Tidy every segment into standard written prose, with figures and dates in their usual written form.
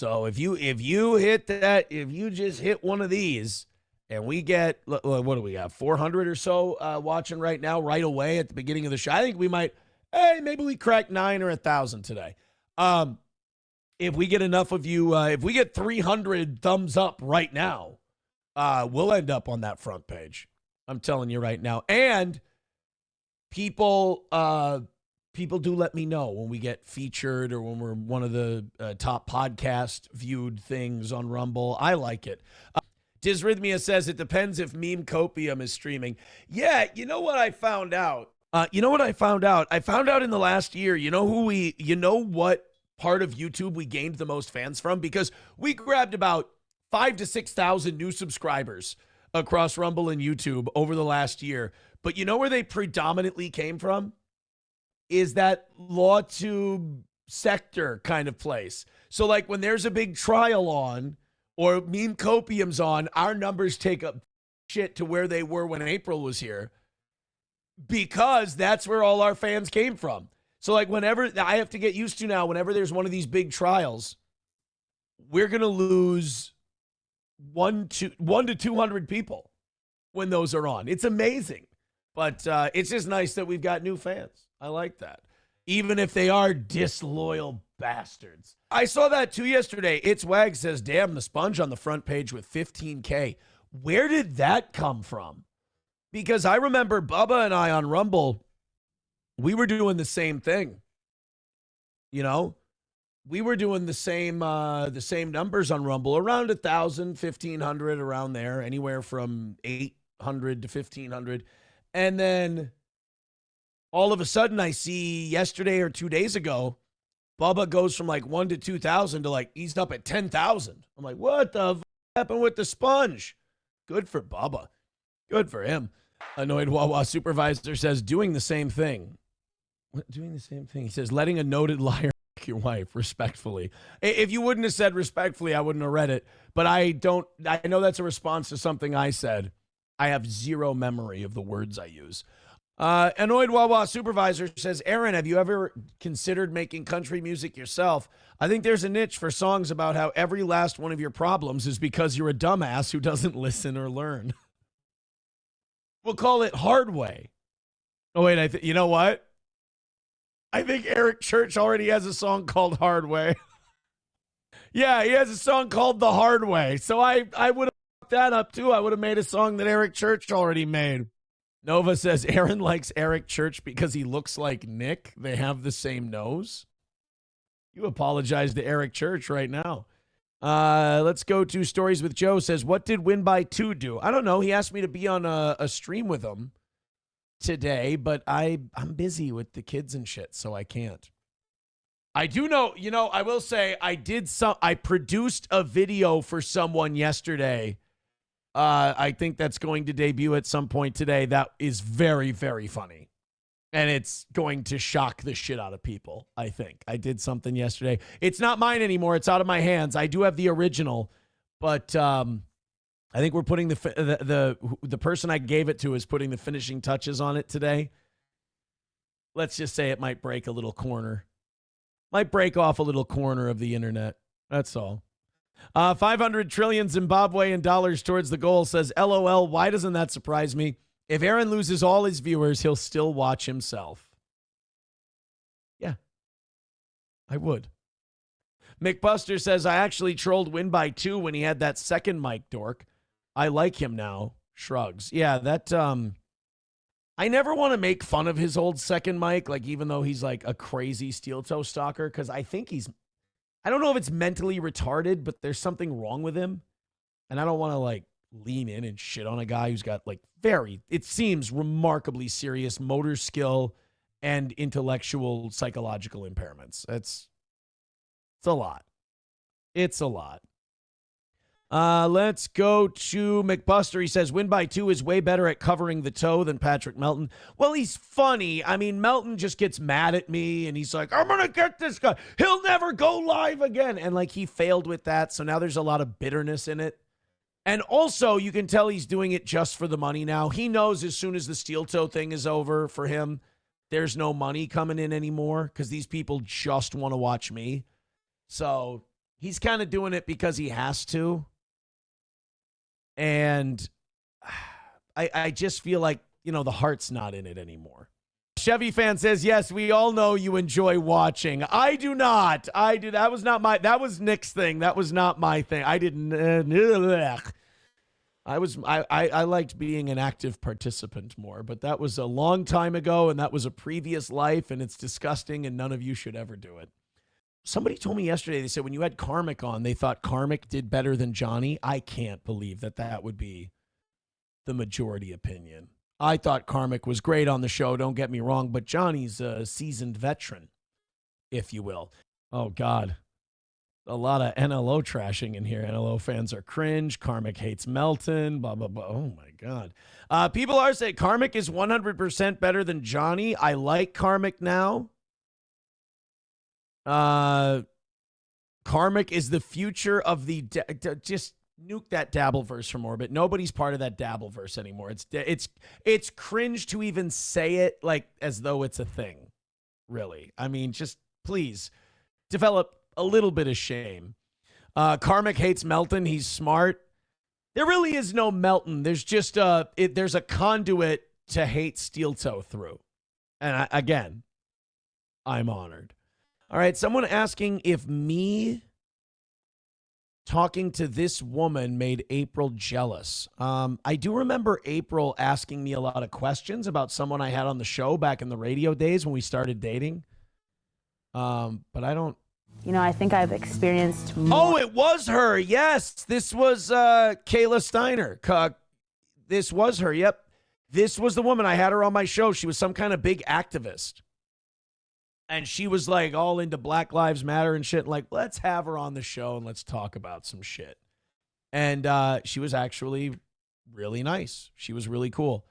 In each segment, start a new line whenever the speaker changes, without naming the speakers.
So if you hit that, if you just hit one of these, and we get, what do we have, 400 or so watching right now, right away at the beginning of the show. I think we might, maybe we crack 9 or 1,000 today. If we get enough of you, if we get 300 thumbs up right now, we'll end up on that front page. I'm telling you right now. And people do let me know when we get featured or when we're one of the top podcast viewed things on Rumble. I like it. Dizrhythmia says it depends if Meme Copium is streaming. Yeah, you know what I found out? I found out in the last year, you know what part of YouTube we gained the most fans from? Because we grabbed about 5,000 to 6,000 new subscribers across Rumble and YouTube over the last year. But you know where they predominantly came from? Is that LawTube sector kind of place. So like when there's a big trial on or Meme Copium's on, our numbers take up shit to where they were when April was here because that's where all our fans came from. So like whenever, I have to get used to now, whenever there's one of these big trials, we're going to lose 1 to 200 people when those are on. It's amazing. But it's just nice that we've got new fans. I like that. Even if they are disloyal bastards. I saw that too yesterday. It's Wag says, damn, the sponge on the front page with 15K. Where did that come from? Because I remember Bubba and I on Rumble, we were doing the same thing. You know? We were doing the same numbers on Rumble, around 1,000, 1,500, around there, anywhere from 800 to 1,500. And then all of a sudden I see yesterday or 2 days ago, Bubba goes from like 1 to 2,000 to like, he's up at 10,000. I'm like, what the happened with the sponge? Good for Bubba. Good for him. Annoyed Wawa supervisor says, doing the same thing. What, doing the same thing? He says, letting a noted liar your wife, respectfully. If you wouldn't have said respectfully, I wouldn't have read it. But I know that's a response to something I said. I have zero memory of the words I use. Annoyed Wawa supervisor says, Aaron, have you ever considered making country music yourself? I think there's a niche for songs about how every last one of your problems is because you're a dumbass who doesn't listen or learn. We'll call it Hard Way. Oh, wait, you know what? I think Eric Church already has a song called Hard Way. Yeah, he has a song called The Hard Way. So I would have fucked that up too. I would have made a song that Eric Church already made. Nova says Aaron likes Eric Church because he looks like Nick. They have the same nose. You apologize to Eric Church right now. Let's go to Stories with Joe. Says, what did Win by 2 do? I don't know. He asked me to be on a stream with him today, but I'm busy with the kids and shit, so I can't. I do know, I will say I produced a video for someone yesterday. I think that's going to debut at some point today. That is very, very funny. And it's going to shock the shit out of people, I think. I did something yesterday. It's not mine anymore. It's out of my hands. I do have the original, but I think we're putting the person I gave it to is putting the finishing touches on it today. Let's just say it might break a little corner. Might break off a little corner of the internet. That's all. 500 trillion Zimbabwean dollars towards the goal says, LOL, why doesn't that surprise me? If Aaron loses all his viewers, he'll still watch himself. Yeah, I would. McBuster says, I actually trolled Win by 2 when he had that second mic dork. I like him now. Shrugs. Yeah, that, I never want to make fun of his old second mic, like even though he's like a crazy steel toe stalker, because I think I don't know if it's mentally retarded, but there's something wrong with him. And I don't want to like lean in and shit on a guy who's got like it seems remarkably serious motor skill and intellectual psychological impairments. It's a lot. It's a lot. Let's go to McBuster. He says, Win by 2 is way better at covering the toe than Patrick Melton. Well, he's funny. I mean, Melton just gets mad at me, and he's like, I'm going to get this guy. He'll never go live again. And, like, he failed with that, so now there's a lot of bitterness in it. And also, you can tell he's doing it just for the money now. He knows as soon as the steel toe thing is over for him, there's no money coming in anymore because these people just want to watch me. So he's kind of doing it because he has to. And I just feel like, the heart's not in it anymore. Chevy fan says, yes, we all know you enjoy watching. I do not. That was Nick's thing. That was not my thing. I didn't. I liked being an active participant more, but that was a long time ago, and that was a previous life, and it's disgusting, and none of you should ever do it. Somebody told me yesterday, they said when you had Karmic on, they thought Karmic did better than Johnny. I can't believe that would be the majority opinion. I thought Karmic was great on the show, don't get me wrong, but Johnny's a seasoned veteran, if you will. Oh, God. A lot of NLO trashing in here. NLO fans are cringe. Karmic hates Melton. Blah, blah, blah. Oh, my God. People are saying Karmic is 100% better than Johnny. I like Karmic now. Karmic is the future of the just nuke that Dabbleverse from orbit. Nobody's part of that Dabbleverse anymore. It's cringe to even say it like as though it's a thing. Really, I mean, just please develop a little bit of shame. Karmic hates Melton. He's smart. There really is no Melton. There's just there's a conduit to hate Steel Toe through. And I'm honored. All right, someone asking if me talking to this woman made April jealous. I do remember April asking me a lot of questions about someone I had on the show back in the radio days when we started dating. But I don't.
I think I've experienced more.
Oh, it was her. Yes, this was Kayla Steiner. This was her. Yep. This was the woman. I had her on my show. She was some kind of big activist. And she was like all into Black Lives Matter and shit. Like, let's have her on the show and let's talk about some shit. And she was actually really nice. She was really cool.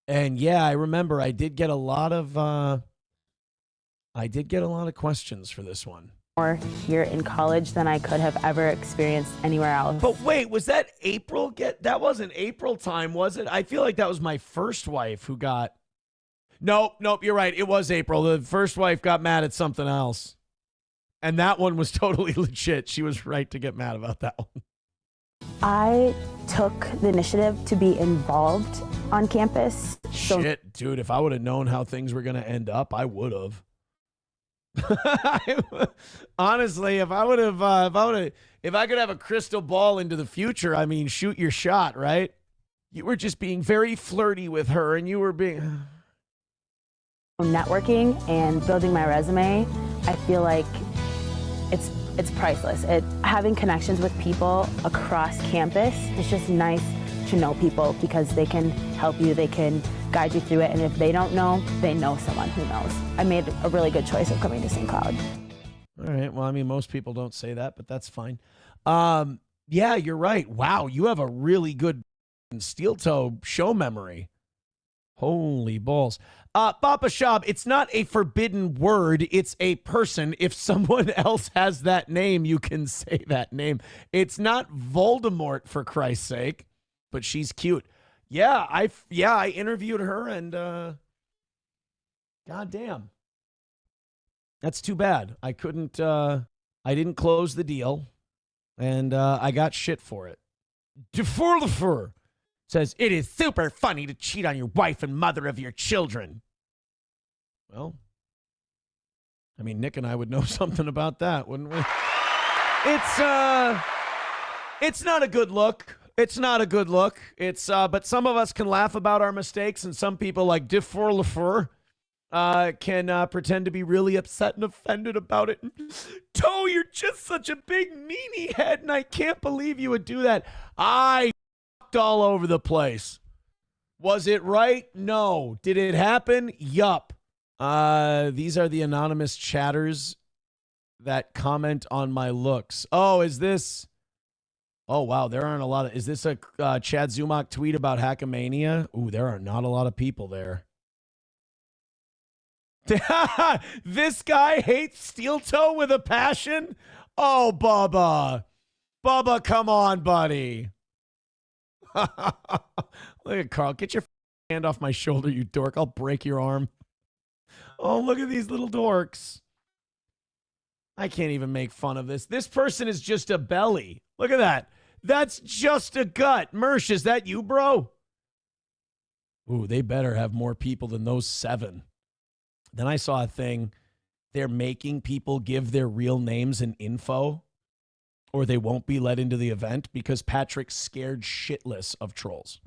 And yeah, I remember I did get a lot of questions for this one.
More here in college than I could have ever experienced anywhere else.
But wait, was that April? That wasn't April time, was it? I feel like that was my first wife who got. Nope, you're right. It was April. The first wife got mad at something else. And that one was totally legit. She was right to get mad about that one.
I took the initiative to be involved on campus.
Shit, dude, if I would have known how things were going to end up, I would have. Honestly, if I could have a crystal ball into the future, I mean, shoot your shot, right? You were just being very flirty with her and you were being...
Networking and building my resume, I feel like it's priceless. Having connections with people across campus, it's just nice to know people because they can help you, they can guide you through it, and if they don't know, they know someone who knows. I made a really good choice of coming to St. Cloud.
All right, well, I mean, most people don't say that, but that's fine. Yeah, you're right. Wow, you have a really good Steel Toe show memory. Holy balls. Papa Shab, it's not a forbidden word. It's a person. If someone else has that name, you can say that name. It's not Voldemort, for Christ's sake, but she's cute. Yeah, I interviewed her, and goddamn, that's too bad. I didn't close the deal, and I got shit for it. Defer says, it is super funny to cheat on your wife and mother of your children. Well, I mean, Nick and I would know something about that, wouldn't we? It's not a good look. It's not a good look. But some of us can laugh about our mistakes, and some people like Defer can pretend to be really upset and offended about it. Toe, you're just such a big meanie head, and I can't believe you would do that. I all over the place. Was it right? No. Did it happen? Yup. These are the anonymous chatters that comment on my looks. Oh, is this? Oh, wow. There aren't a lot of. Is this a Chad Zumach tweet about Hackamania? Ooh, there are not a lot of people there. This guy hates Steel Toe with a passion? Oh, Bubba. Bubba, come on, buddy. Look at Carl. Get your hand off my shoulder, you dork. I'll break your arm. Oh, look at these little dorks. I can't even make fun of this. This person is just a belly. Look at that. That's just a gut. Mersh, is that you, bro? Ooh, they better have more people than those 7. Then I saw a thing. They're making people give their real names and info, or they won't be let into the event because Patrick's scared shitless of trolls.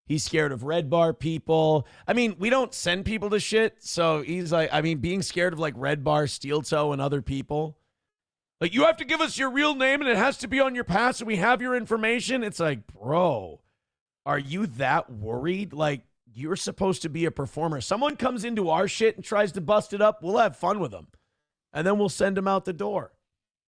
He's scared of Red Bar people. I mean, we don't send people to shit. So he's like, I mean, being scared of like Red Bar, Steel Toe, and other people. Like, you have to give us your real name and it has to be on your pass and we have your information. It's like, bro, are you that worried? Like, you're supposed to be a performer. Someone comes into our shit and tries to bust it up. We'll have fun with them. And then we'll send them out the door.